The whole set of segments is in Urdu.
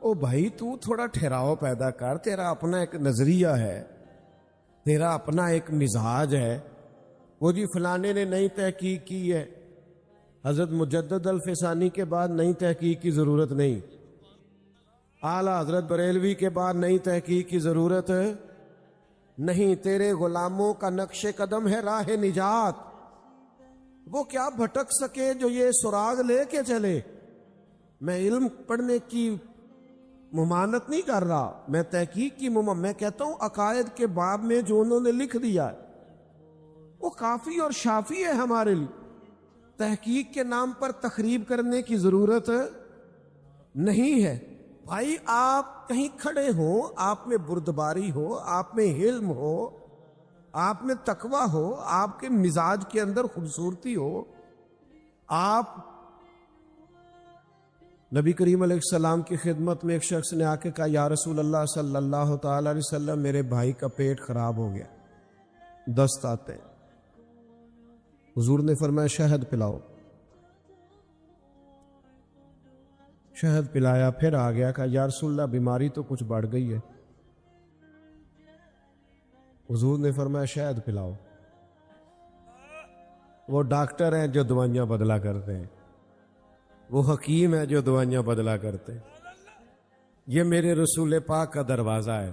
او بھائی تو تھوڑا ٹھہراؤ پیدا کر، تیرا اپنا ایک نظریہ ہے، تیرا اپنا ایک مزاج ہے۔ وہ جی فلانے نے نئی تحقیق کی ہے، حضرت مجدد الفسانی کے بعد نئی تحقیق کی ضرورت نہیں، اعلیٰ حضرت بریلوی کے بعد نئی تحقیق کی ضرورت نہیں، تیرے غلاموں کا نقش قدم ہے راہ نجات، وہ کیا بھٹک سکے جو یہ سراغ لے کے چلے۔ میں علم پڑھنے کی ممانت نہیں کر رہا، میں تحقیق کی میں کہتا ہوں عقائد کے باب میں جو انہوں نے لکھ دیا ہے وہ کافی اور شافی ہے ہمارے لیے، تحقیق کے نام پر تخریب کرنے کی ضرورت نہیں ہے۔ بھائی آپ کہیں کھڑے ہو، آپ میں بردباری ہو، آپ میں علم ہو، آپ میں تقوی ہو، آپ کے مزاج کے اندر خوبصورتی ہو، آپ نبی کریم علیہ السلام کی خدمت میں ایک شخص نے آ کے کہا یا رسول اللہ صلی اللہ تعالی علیہ وسلم میرے بھائی کا پیٹ خراب ہو گیا، دست آتے ہیں۔ حضور نے فرمایا شہد پلاؤ، شہد پلایا، پھر آ گیا، کہا یا رسول اللہ بیماری تو کچھ بڑھ گئی ہے۔ حضور نے فرمایا شہد پلاؤ۔ وہ ڈاکٹر ہیں جو دوائیاں بدلا کرتے ہیں، وہ حکیم ہے جو دوائیاں بدلا کرتے ہیں۔ یہ میرے رسول پاک کا دروازہ ہے،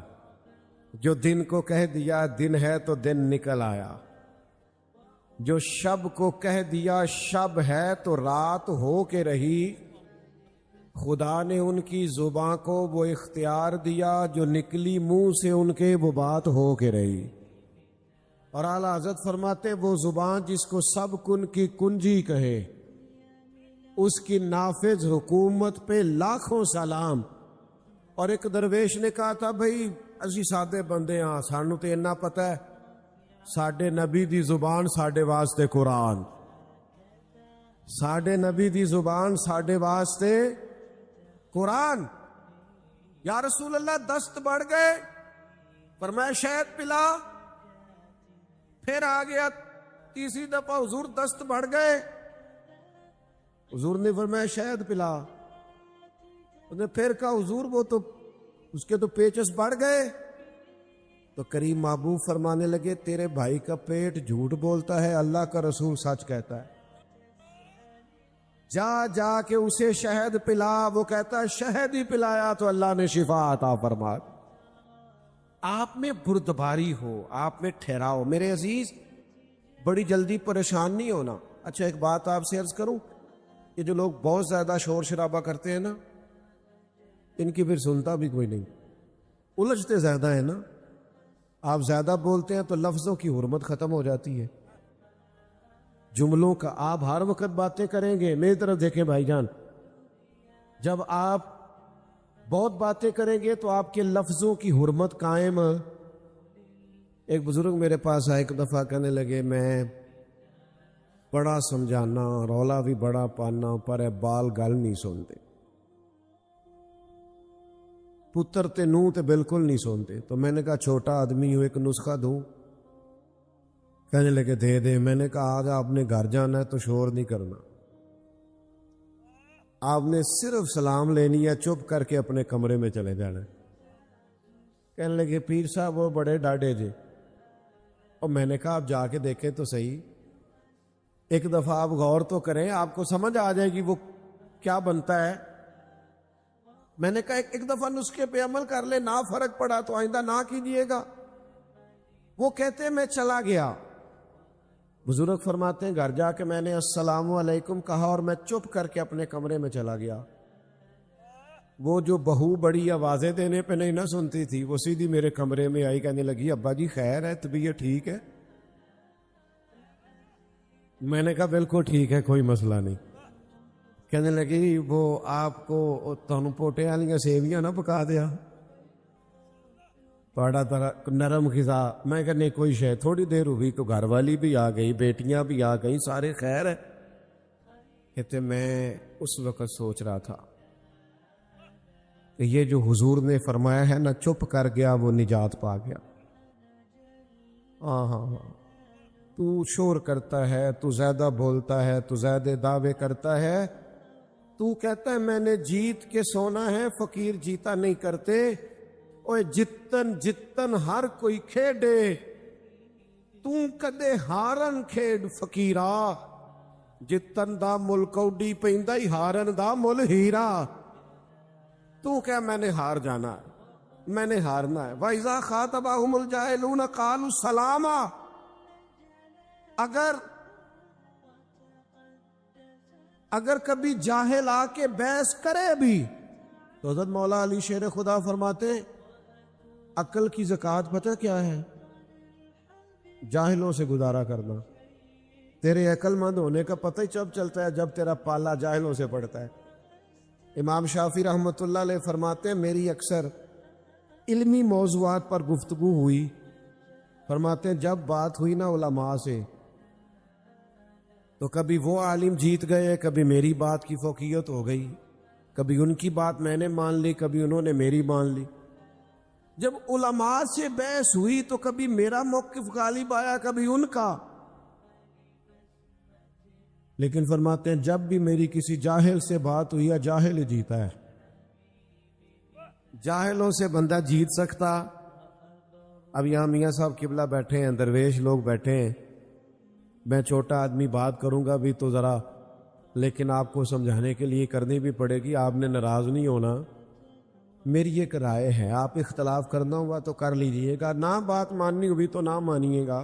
جو دن کو کہہ دیا دن ہے تو دن نکل آیا، جو شب کو کہہ دیا شب ہے تو رات ہو کے رہی۔ خدا نے ان کی زباں کو وہ اختیار دیا جو نکلی منہ سے ان کے وہ بات ہو کے رہی۔ اور اعلیٰ حضرت فرماتے وہ زبان جس کو سب کن کی کنجی کہے، اس کی نافذ حکومت پہ لاکھوں سلام۔ اور ایک درویش نے کہا تھا بھئی اسی سادے بندے ہاں، سانو تے اتنا پتہ ہے ساڈے نبی دی زبان ساڈے واسطے قرآن، ساڈے نبی دی زبان ساڈے واسطے قرآن۔ یا رسول اللہ دست بڑھ گئے، فرمایا شہد پلا، پھر آ گیا تیسری دفعہ حضور دست بڑھ گئے، حضور نے فرمایا شہد پلا، اس نے پھر کہا حضور وہ تو اس کے تو پیچس بڑھ گئے۔ تو کریم محبوب فرمانے لگے تیرے بھائی کا پیٹ جھوٹ بولتا ہے، اللہ کا رسول سچ کہتا ہے، جا جا کے اسے شہد پلا۔ وہ کہتا ہے شہد ہی پلایا تو اللہ نے شفا عطا فرما۔ آپ میں بردباری ہو، آپ میں ٹھہراؤ۔ میرے عزیز بڑی جلدی پریشان نہیں ہونا۔ اچھا ایک بات آپ سے عرض کروں، یہ جو لوگ بہت زیادہ شور شرابہ کرتے ہیں نا، ان کی پھر سنتا بھی کوئی نہیں، الجھتے زیادہ ہیں نا۔ آپ زیادہ بولتے ہیں تو لفظوں کی حرمت ختم ہو جاتی ہے، جملوں کا۔ آپ ہر وقت باتیں کریں گے، میری طرف دیکھیں بھائی جان، جب آپ بہت باتیں کریں گے تو آپ کے لفظوں کی حرمت قائم۔ ایک بزرگ میرے پاس آئے ایک دفعہ، کہنے لگے میں بڑا سمجھانا، رولا بھی بڑا پانا، پر بال گل نہیں سنتے، پتر تے نوں تے بالکل نہیں سنتے۔ تو میں نے کہا چھوٹا آدمی ہوں، ایک نسخہ دوں؟ کہنے لگے دے دے۔ میں نے کہا آج آپ نے گھر جانا ہے تو شور نہیں کرنا، آپ نے صرف سلام لینی ہے، چپ کر کے اپنے کمرے میں چلے جانا ہے۔ کہنے لگے پیر صاحب وہ بڑے ڈاڈے جی۔ اور میں نے کہا آپ جا کے دیکھیں تو صحیح، ایک دفعہ آپ غور تو کریں، آپ کو سمجھ آ جائے گی وہ کیا بنتا ہے۔ میں نے کہا ایک دفعہ نسخے پہ عمل کر لے، نہ فرق پڑا تو آئندہ نہ کیجیے گا۔ وہ کہتے میں چلا گیا۔ بزرگ فرماتے ہیں گھر جا کے میں نے السلام علیکم کہا اور میں چپ کر کے اپنے کمرے میں چلا گیا۔ وہ جو بہو بڑی آوازیں دینے پہ نہیں نہ سنتی تھی، وہ سیدھی میرے کمرے میں آئی، کہنے لگی ابا جی خیر ہے، طبیعت ٹھیک ہے؟ میں نے کہا بالکل ٹھیک ہے، کوئی مسئلہ نہیں۔ کہنے لگی وہ آپ کو تانوں پوٹے والیاں سیویاں نہ پکا دیا، بڑا نرم غذا۔ میں کہ نہیں کوئی شے، تھوڑی دیر ہوئی تو گھر والی بھی آ گئی، بیٹیاں بھی آ گئیں، سارے خیر ہے۔ کہتے میں اس وقت سوچ رہا تھا کہ یہ جو حضور نے فرمایا ہے نا چپ کر گیا وہ نجات پا گیا۔ ہاں تو شور کرتا ہے، تو زیادہ بولتا ہے، تو زیادہ دعوے کرتا ہے، تو کہتا ہے میں نے جیت کے سونا ہے، فقیر جیتا نہیں کرتے. اوے جتن جتن ہر کوئی کھیڈے، تو کدے ہارن کھیڈ فقیرا. جتن دا مل کوڈی پیندا ہی، ہارن دا مل ہیرا. تو کیا میں نے ہار جانا ہے، میں نے ہارنا ہے. وَإِذَا خَاطَبَهُمُ الْجَاهِلُونَ قَالُوا سَلَامًا. اگر کبھی جاہل آ کے بحث کرے بھی تو حضرت مولا علی شیر خدا فرماتے ہیں عقل کی زکوٰۃ پتہ کیا ہے؟ جاہلوں سے گزارا کرنا. تیرے عقل مند ہونے کا پتہ ہی جب چلتا ہے جب تیرا پالا جاہلوں سے پڑتا ہے. امام شافعی رحمۃ اللہ علیہ فرماتے ہیں میری اکثر علمی موضوعات پر گفتگو ہوئی، فرماتے ہیں جب بات ہوئی نا علماء سے تو کبھی وہ عالم جیت گئے، کبھی میری بات کی فوقیت ہو گئی، کبھی ان کی بات میں نے مان لی، کبھی انہوں نے میری مان لی. جب علماء سے بحث ہوئی تو کبھی میرا موقف غالب آیا، کبھی ان کا. لیکن فرماتے ہیں جب بھی میری کسی جاہل سے بات ہوئی ہے، جاہل ہی جیتا ہے. جاہلوں سے بندہ جیت سکتا. اب یہاں میاں صاحب قبلہ بیٹھے ہیں، درویش لوگ بیٹھے ہیں، میں چھوٹا آدمی بات کروں گا بھی تو ذرا، لیکن آپ کو سمجھانے کے لیے کرنی بھی پڑے گی. آپ نے ناراض نہیں ہونا، میری ایک رائے ہے، آپ اختلاف کرنا ہوا تو کر لیجئے گا، نہ بات ماننی ہوئی تو نہ مانیے گا.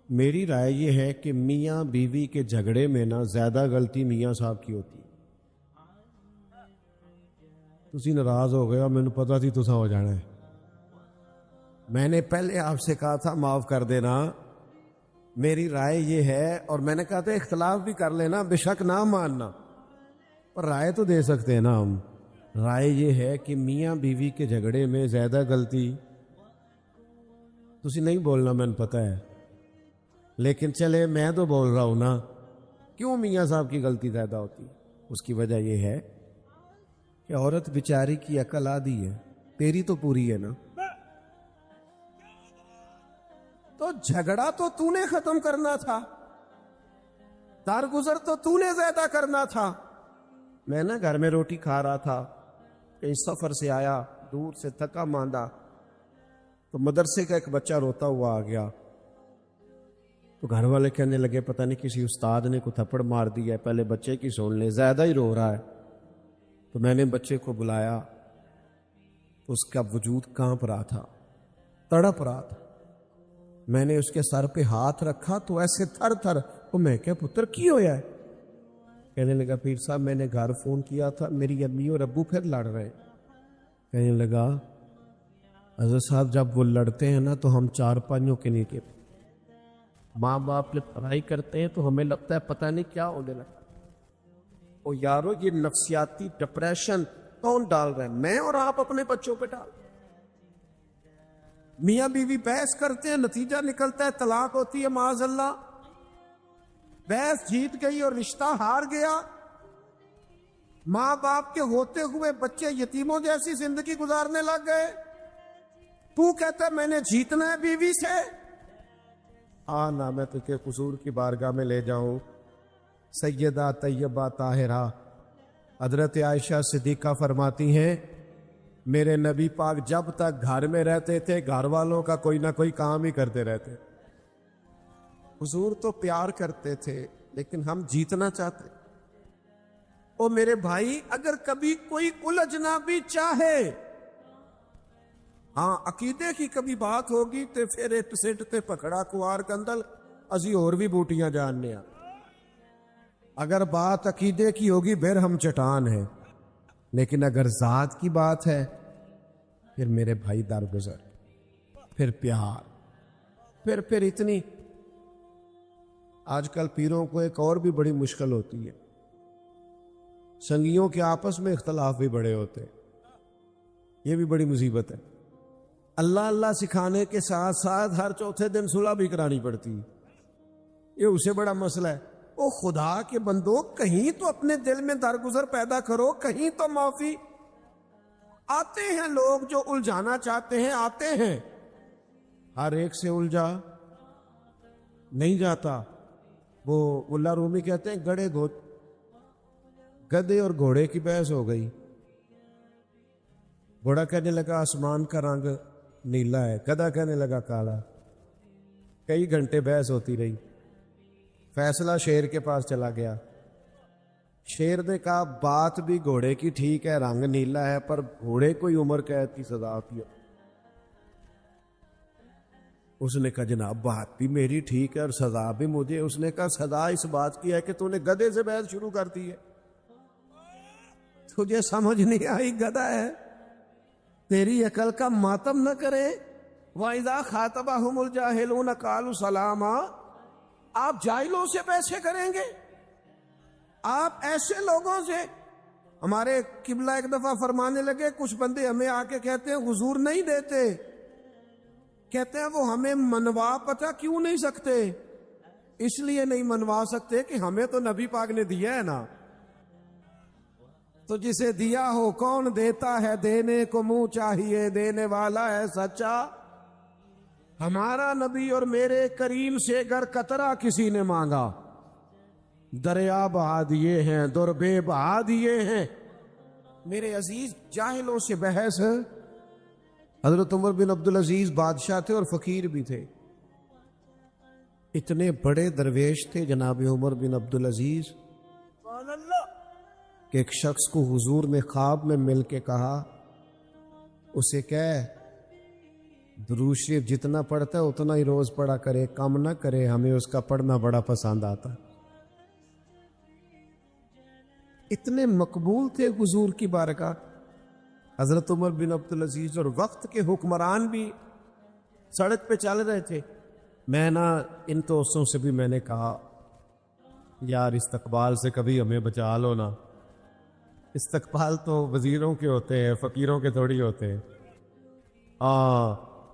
میری رائے یہ ہے کہ میاں بیوی کے جھگڑے میں نا زیادہ غلطی میاں صاحب کی ہوتی. تسی ناراض ہو گئے اور مجھے پتا تھی تسا ہو جانا ہے. میں نے پہلے آپ سے کہا تھا معاف کر دینا. میری رائے یہ ہے، اور میں نے کہا تھا اختلاف بھی کر لینا، بے شک نہ ماننا، پر رائے تو دے سکتے ہیں نا ہم. رائے یہ ہے کہ میاں بیوی کے جھگڑے میں زیادہ غلطی، تسی نہیں بولنا میں نے پتہ ہے، لیکن چلے میں تو بول رہا ہوں نا. کیوں میاں صاحب کی غلطی زیادہ ہوتی؟ اس کی وجہ یہ ہے کہ عورت بیچاری کی عقل آدھی ہے، تیری تو پوری ہے نا. تو جھگڑا تو نے ختم کرنا تھا، درگزر تو نے زیادہ کرنا تھا. میں نا گھر میں روٹی کھا رہا تھا، کہیں سفر سے آیا، دور سے تھکا ماندہ، تو مدرسے کا ایک بچہ روتا ہوا آ گیا. تو گھر والے کہنے لگے پتہ نہیں کسی استاد نے کو تھپڑ مار دیا ہے، پہلے بچے کی سن لیں، زیادہ ہی رو رہا ہے. تو میں نے بچے کو بلایا تو اس کا وجود کانپ رہا تھا، تڑپ رہا تھا. میں نے اس کے سر پہ ہاتھ رکھا تو ایسے تھر تھر. وہ میں کہا پتر کی ہویا ہے؟ کہنے لگا پیر صاحب میں نے گھر فون کیا تھا، میری امی اور ابو پھر لڑ رہے ہیں. کہنے لگا حضرت صاحب جب وہ لڑتے ہیں نا تو ہم چار پانچوں کے نیچے، ماں باپ جب پڑھائی کرتے ہیں تو ہمیں لگتا ہے پتہ نہیں کیا ہونے لگتا. او یارو یہ نفسیاتی ڈپریشن کون ڈال رہا ہے؟ میں اور آپ اپنے بچوں پہ ڈال. میاں بیوی بحث کرتے ہیں، نتیجہ نکلتا ہے طلاق ہوتی ہے معاذ اللہ. بحث جیت گئی اور رشتہ ہار گیا. ماں باپ کے ہوتے ہوئے بچے یتیموں جیسی زندگی گزارنے لگ گئے. تو کہتا ہے میں نے جیتنا ہے بیوی سے. نہ میں تجھے قصور کی بارگاہ میں لے جاؤں. سیدہ طیبہ طاہرہ حضرت عائشہ صدیقہ فرماتی ہیں میرے نبی پاک جب تک گھر میں رہتے تھے گھر والوں کا کوئی نہ کوئی کام ہی کرتے رہتے. حضور تو پیار کرتے تھے لیکن ہم جیتنا چاہتے. او میرے بھائی اگر کبھی کوئی الجھنا بھی چاہے، ہاں عقیدے کی کبھی بات ہوگی تے پھر ایک سٹ تے پکڑا کوار کندل ازی اور بھی بوٹیاں جاننے. اگر بات عقیدے کی ہوگی پھر ہم چٹان ہیں، لیکن اگر ذات کی بات ہے پھر میرے بھائی درگزر، پھر پیار، پھر اتنی. آج کل پیروں کو ایک اور بھی بڑی مشکل ہوتی ہے، سنگیوں کے آپس میں اختلاف بھی بڑے ہوتے ہیں. یہ بھی بڑی مصیبت ہے. اللہ اللہ سکھانے کے ساتھ ساتھ ہر چوتھے دن صلح بھی کرانی پڑتی ہے. یہ اسے بڑا مسئلہ ہے. او خدا کے بندو کہیں تو اپنے دل میں درگزر پیدا کرو، کہیں تو معافی. آتے ہیں لوگ جو الجھانا چاہتے ہیں، آتے ہیں، ہر ایک سے الجھا نہیں جاتا. وہ اللہ رومی کہتے ہیں گڑے گوت گدھے اور گھوڑے کی بحث ہو گئی. گھوڑا کہنے لگا آسمان کا رنگ نیلا ہے، گدھا کہنے لگا کالا. کئی گھنٹے بحث ہوتی رہی. فیصلہ شیر کے پاس چلا گیا. شیر نے کہا بات بھی گھوڑے کی ٹھیک ہے، رنگ نیلا ہے، پر گھوڑے کو ہی عمر قید کی سزا ہوتی ہے. اس نے کہا جناب بات بھی میری ٹھیک ہے اور سزا بھی مجھے. اس نے کہا سزا اس بات کی ہے کہ تو نے گدھے سے بحث شروع کر دی ہے. تجھے سمجھ نہیں آئی، گدھا ہے، تیری عقل کا ماتم نہ کرے. وَإِذَا خَاطَبَهُمُ الْجَاهِلُونَ قَالُوا سَلَامًا. آپ جاہلوں سے پیسے کریں گے؟ آپ ایسے لوگوں سے؟ ہمارے قبلہ ایک دفعہ فرمانے لگے، کچھ بندے ہمیں آ کے کہتے ہیں حضور نہیں دیتے، کہتے ہیں وہ ہمیں منوا پتا کیوں نہیں سکتے؟ اس لیے نہیں منوا سکتے کہ ہمیں تو نبی پاک نے دیا ہے نا. تو جسے دیا ہو کون دیتا ہے، دینے کو منہ چاہیے، دینے والا ہے سچا. ہمارا نبی اور میرے کریم سے اگر قطرہ کسی نے مانگا، دریا بہا دیے ہیں، دربے بہا دیے ہیں. میرے عزیز جاہلوں سے بحث. حضرت عمر بن عبدالعزیز بادشاہ تھے اور فقیر بھی تھے. اتنے بڑے درویش تھے جناب عمر بن عبدالعزیز کہ ایک شخص کو حضور نے خواب میں مل کے کہا، اسے کہے درود شریف جتنا پڑھتا ہے اتنا ہی روز پڑھا کرے، کم نہ کرے، ہمیں اس کا پڑھنا بڑا پسند آتا. اتنے مقبول تھے حضور کی بارگاہ حضرت عمر بن عبدالعزیز. اور وقت کے حکمران بھی سڑک پہ چل رہے تھے. میں ان دوستوں سے بھی میں نے کہا یار استقبال سے کبھی ہمیں بچا لو نا. استقبال تو وزیروں کے ہوتے ہیں، فقیروں کے تھوڑی ہوتے ہیں.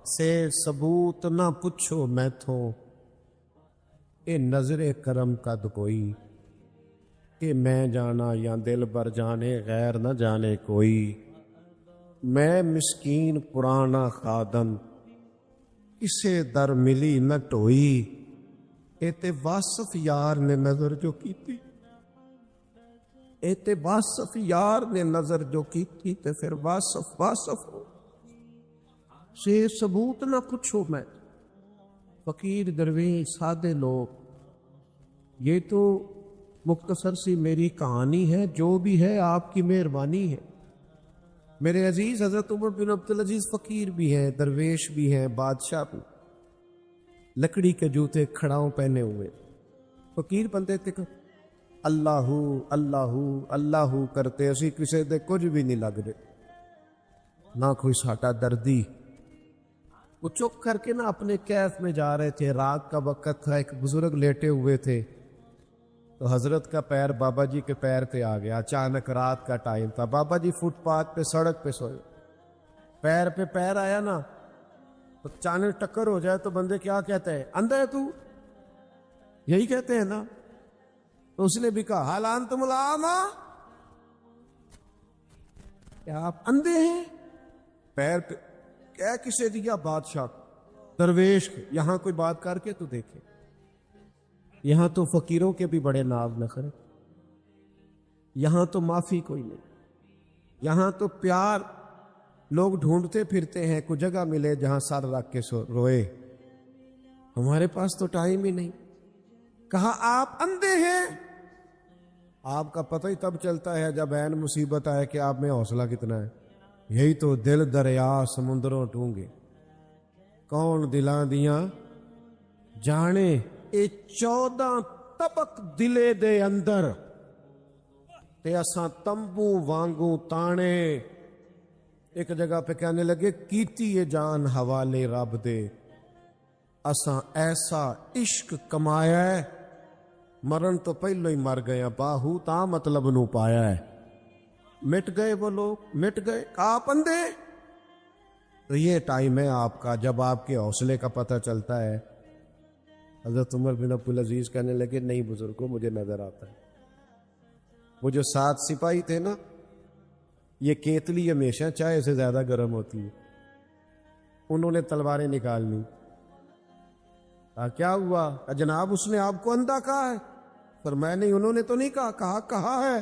سے ثبوت نہ پوچھو میں تھو، اے نظر کرم کا دکوئی، کہ میں جانا یا دل بر جانے غیر نہ جانے کوئی. میں مسکین پرانا خادم، کسے در ملی نہ ٹوئی. اے تے واصف یار نے نظر جو کی تھی، اے تے واصف یار نے نظر جو کی تھی، تے پھر واصف ہو. سے ثبوت نہ پوچھو میں. فقیر درویش سادے لوگ، یہ تو مختصر سی میری کہانی ہے، جو بھی ہے آپ کی مہربانی ہے. میرے عزیز حضرت عمر بن عبدالعزیز فقیر بھی ہیں، درویش بھی ہیں، بادشاہ بھی. لکڑی کے جوتے کھڑاؤں پہنے ہوئے فقیر بندے تھے. اللہ اللہ اللہ کرتے اسی کسی دے کچھ بھی نہیں لگ رہے، نہ کوئی ساٹا دردی. وہ چپ کر کے اپنے کیف میں جا رہے تھے. رات کا وقت تھا، ایک بزرگ لیٹے ہوئے تھے. تو حضرت کا پیر بابا جی کے پیر پہ آ گیا. اچانک رات کا ٹائم تھا، بابا جی فٹ پاتھ پہ سڑک پہ سوئے. پیر پہ پیر آیا نا، تو اچانک ٹکر ہو جائے تو بندے کیا کہتے ہیں؟ اندھا ہے تو، یہی کہتے ہیں نا. تو اس نے بھی کہا حال انتم العاما، کیا آپ اندھے ہیں؟ پیر پہ کیا کسے دیا؟ بادشاہ درویش. یہاں کوئی بات کر کے تو دیکھے. یہاں تو فقیروں کے بھی بڑے ناز نخرے، یہاں تو معافی کوئی نہیں، یہاں تو پیار لوگ ڈھونڈتے پھرتے ہیں، کوئی جگہ ملے جہاں سر رکھ کے روئے. ہمارے پاس تو ٹائم ہی نہیں. کہا آپ اندھے ہیں؟ آپ کا پتہ ہی تب چلتا ہے جب عین مصیبت آئے کہ آپ میں حوصلہ کتنا ہے. یہی تو دل دریا سمندروں ٹونگے، کون دلاں دیاں جانے. اے 14 طبق دلے دے اندر تے اساں تمبو وانگوں تانے. ایک جگہ پہ کہنے لگے کیتی یہ جان حوالے رب دے، اساں ایسا عشق کمایا ہے، مرن تو پہلو ہی مر گیا، باہو تا مطلب نو پایا ہے. مٹ گئے وہ لوگ، مٹ گئے. آپ اندھے؟ تو یہ ٹائم ہے آپ کا جب آپ کے حوصلے کا پتہ چلتا ہے. حضرت عمر بن عبدالعزیز کہنے لگے نہیں بزرگوں، مجھے نظر آتا ہے. وہ جو 7 سپاہی تھے نا، یہ کیتلی ہمیشہ چائے سے زیادہ گرم ہوتی ہے. انہوں نے تلواریں نکال لی. کیا ہوا؟ جناب اس نے آپ کو اندھا کہا ہے. فرمایا نہیں، انہوں نے تو نہیں کہا ہے.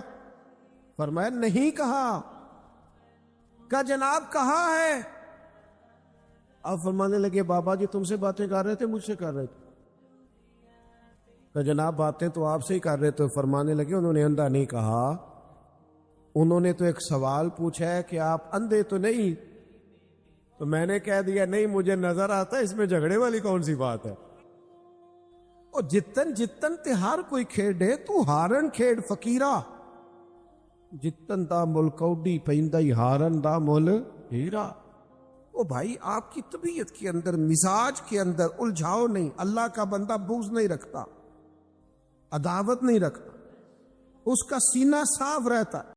فرمایا نہیں کہا. کہا جناب کہا ہے. اب فرمانے لگے بابا جی تم سے باتیں کر رہے تھے مجھ سے کر رہے تھے؟ کہ جناب باتیں تو آپ سے ہی کر رہے تھے. فرمانے لگے انہوں نے اندھا نہیں کہا, انہوں نے تو ایک سوال پوچھا ہے کہ آپ اندھے تو نہیں؟ تو میں نے کہہ دیا نہیں مجھے نظر آتا ہے, اس میں جھگڑے والی کون سی بات ہے. اور جتن جتن تے ہر کوئی کھیڈے تو ہارن کھیڈ فقیرہ, جتن دا مل کوڈی پہندائی ہارن دا مل ہیرا. او بھائی آپ کی طبیعت کے اندر مزاج کے اندر الجھاؤ نہیں. اللہ کا بندہ بغض نہیں رکھتا, عداوت نہیں رکھتا, اس کا سینہ صاف رہتا ہے.